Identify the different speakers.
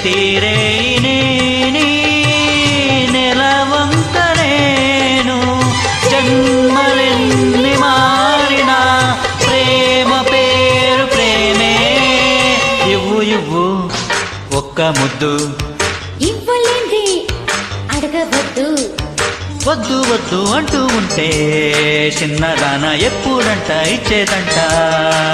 Speaker 1: ప్రతిరేని నెలవంక నేను జన్మలెన్ని మారినా ప్రేమ పేరు ప్రేమే. ఇవ్వు ఇవ్వు ఒక్క ముద్దు,
Speaker 2: ఇవ్వలేంది అడగవద్దు.
Speaker 1: వద్దు వద్దు అంటూ ఉంటే చిన్నదాన ఎప్పుడంట ఇచ్చేదంట.